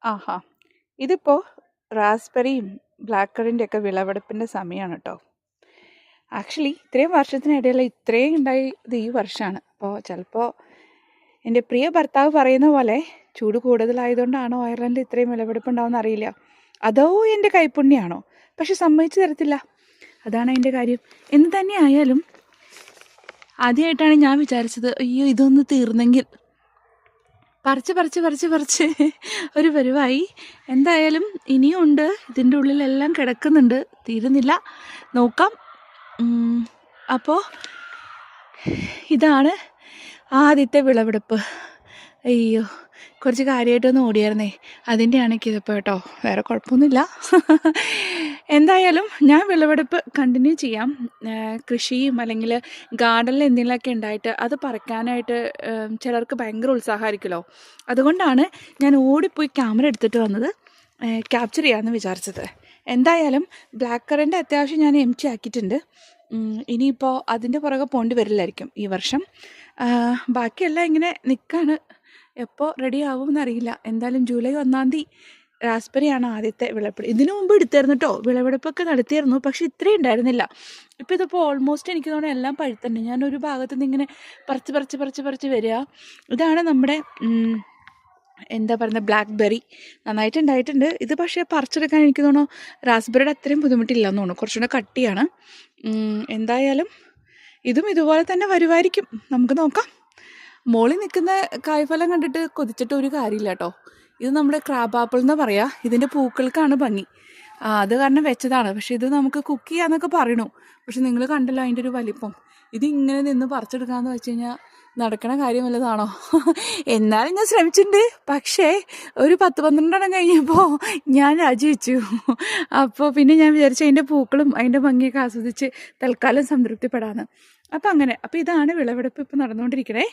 ആഹാ! ഇതിപ്പോൾ റാസ്ബെറിയും ബ്ലാക്ക് കറൻ്റെയും ഒക്കെ വിളവെടുപ്പിൻ്റെ സമയമാണ് കേട്ടോ. ആക്ച്വലി ഇത്രയും വർഷത്തിനിടയിൽ ഇത്രയും ഉണ്ടായത് ഈ വർഷമാണ്. അപ്പോൾ ചിലപ്പോൾ എൻ്റെ പ്രിയ ഭർത്താവ് പറയുന്ന പോലെ ചൂട് കൂടുതലായതുകൊണ്ടാണോ അയർലൻഡിൽ ഇത്രയും വിളവെടുപ്പ് ഉണ്ടാവുമെന്ന് അറിയില്ല. അതോ എൻ്റെ കൈപ്പുണ്യാണോ? പക്ഷെ സമ്മതിച്ചു തരത്തില്ല. അതാണ് അതിൻ്റെ കാര്യം. എന്ത് തന്നെ ആയാലും ആദ്യമായിട്ടാണ് ഞാൻ വിചാരിച്ചത്, അയ്യോ ഇതൊന്ന് തീർന്നെങ്കിൽ. പറിച്ച് ഒരു പരുവായി. എന്തായാലും ഇനിയും ഉണ്ട്, ഇതിൻ്റെ ഉള്ളിലെല്ലാം കിടക്കുന്നുണ്ട്, തീരുന്നില്ല. നോക്കാം. അപ്പോൾ ഇതാണ് ആദ്യത്തെ വിളവെടുപ്പ്. അയ്യോ, കുറച്ച് കാര്യമായിട്ടൊന്ന് ഓടിയായിരുന്നേ, അതിൻ്റെയാണ് ഇതിപ്പോൾ കേട്ടോ, വേറെ കുഴപ്പമൊന്നുമില്ല. എന്തായാലും ഞാൻ വിളവെടുപ്പ് കണ്ടിന്യൂ ചെയ്യാം. കൃഷിയും അല്ലെങ്കിൽ ഗാർഡനിൽ എന്തെങ്കിലുമൊക്കെ ഉണ്ടായിട്ട് അത് പറിക്കാനായിട്ട് ചിലർക്ക് ഭയങ്കര ഉത്സാഹമായിരിക്കുമല്ലോ. അതുകൊണ്ടാണ് ഞാൻ ഓടിപ്പോയി ക്യാമറ എടുത്തിട്ട് വന്നത്, ക്യാപ്ചർ ചെയ്യാമെന്ന് വിചാരിച്ചത്. എന്തായാലും ബ്ലാക്ക് കറൻ്റ് അത്യാവശ്യം ഞാൻ എംറ്റി ആക്കിയിട്ടുണ്ട്. ഇനിയിപ്പോൾ അതിൻ്റെ പുറകെ പോണ്ടി വരില്ലായിരിക്കും ഈ വർഷം. ബാക്കിയെല്ലാം ഇങ്ങനെ നിൽക്കാണ്. എപ്പോൾ റെഡി ആവുമെന്നറിയില്ല. എന്തായാലും ജൂലൈ 1 റാസ്ബെറിയാണ് ആദ്യത്തെ വിളവെടുപ്പ്. ഇതിനു മുമ്പ് എടുത്തായിരുന്നു കേട്ടോ, വിളവെടുപ്പൊക്കെ നടത്തിയായിരുന്നു. പക്ഷെ ഇത്രയും ഉണ്ടായിരുന്നില്ല. ഇപ്പോൾ ഇതിപ്പോൾ ഓൾമോസ്റ്റ് എനിക്ക് തോന്നുന്നു എല്ലാം പഴുത്തുണ്ട്. ഞാനൊരു ഭാഗത്തു നിന്ന് ഇങ്ങനെ പറിച്ച് വരിക. ഇതാണ് നമ്മുടെ എന്താ പറയുന്നത്, ബ്ലാക്ക് ബെറി. നന്നായിട്ടുണ്ടായിട്ടുണ്ട്. ഇത് പക്ഷേ പറിച്ചെടുക്കാൻ എനിക്ക് തോന്നുന്നു റാസ്ബെറിയുടെ അത്രയും ബുദ്ധിമുട്ടില്ല എന്ന് തോന്നുന്നു. കുറച്ചുകൂടെ കട്ടിയാണ്. എന്തായാലും ഇതും ഇതുപോലെ തന്നെ വരുമായിരിക്കും. നമുക്ക് നോക്കാം. മോളിൽ നിൽക്കുന്ന കായ്ഫലം കണ്ടിട്ട് കൊതിച്ചിട്ട് ഒരു കാര്യമില്ല കേട്ടോ. ഇത് നമ്മുടെ ക്രാബ് ആപ്പിൾ എന്ന് പറയുക. ഇതിൻ്റെ പൂക്കൾക്കാണ് ഭംഗി. അത് കാരണം വെച്ചതാണ്. പക്ഷെ ഇത് നമുക്ക് കുക്ക് ചെയ്യാന്നൊക്കെ പറയണു. പക്ഷെ നിങ്ങൾ കണ്ടല്ലോ അതിൻ്റെ ഒരു വലിപ്പം. ഇതിങ്ങനെ നിന്ന് പറിച്ചെടുക്കാമെന്ന് വെച്ച് കഴിഞ്ഞാൽ നടക്കണ കാര്യം വല്ലതാണോ? എന്നാലും ഞാൻ ശ്രമിച്ചിട്ടുണ്ട്. പക്ഷേ ഒരു 10-12 കഴിഞ്ഞപ്പോൾ ഞാൻ രാജിവെച്ചു. അപ്പോൾ പിന്നെ ഞാൻ വിചാരിച്ചു അതിൻ്റെ പൂക്കളും അതിൻ്റെ ഭംഗിയൊക്കെ ആസ്വദിച്ച് തൽക്കാലം സംതൃപ്തിപ്പെടാമെന്ന്. അപ്പോൾ ഇതാണ് വിളവെടുപ്പ് ഇപ്പോൾ നടന്നുകൊണ്ടിരിക്കണേ.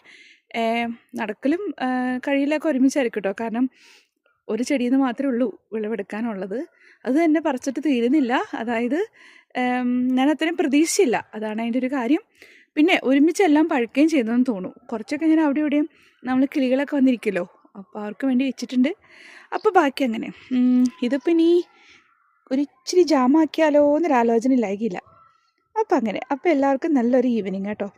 നടക്കലും കഴിയിലൊക്കെ ഒരുമിച്ചായിരിക്കും കേട്ടോ. കാരണം ഒരു ചെടിയിൽ നിന്ന് മാത്രമേ ഉള്ളൂ വിളവെടുക്കാനുള്ളത്. അത് തന്നെ പറിച്ചിട്ട് തീരുന്നില്ല. അതായത് ഞാൻ അത്രയും പ്രതീക്ഷിച്ചില്ല. അതാണ് അതിൻ്റെ ഒരു കാര്യം. പിന്നെ ഒരുമിച്ചെല്ലാം പഴുക്കുകയും ചെയ്തതെന്ന് തോന്നുന്നു. കുറച്ചൊക്കെ ഞാൻ അവിടെ ഇവിടെയും നമ്മൾ കിളികളൊക്കെ വന്നിരിക്കുമല്ലോ, അപ്പോൾ അവർക്ക് വേണ്ടി വെച്ചിട്ടുണ്ട്. അപ്പോൾ ബാക്കി അങ്ങനെ. ഇതിപ്പോൾ ഇനി ഒരു ഇച്ചിരി ജാമാക്കിയാലോ എന്നൊരാലോചന ഇല്ലായിരിക്കില്ല. അപ്പോൾ അങ്ങനെ. അപ്പോൾ എല്ലാവർക്കും നല്ലൊരു ഈവനിങ് കേട്ടോ.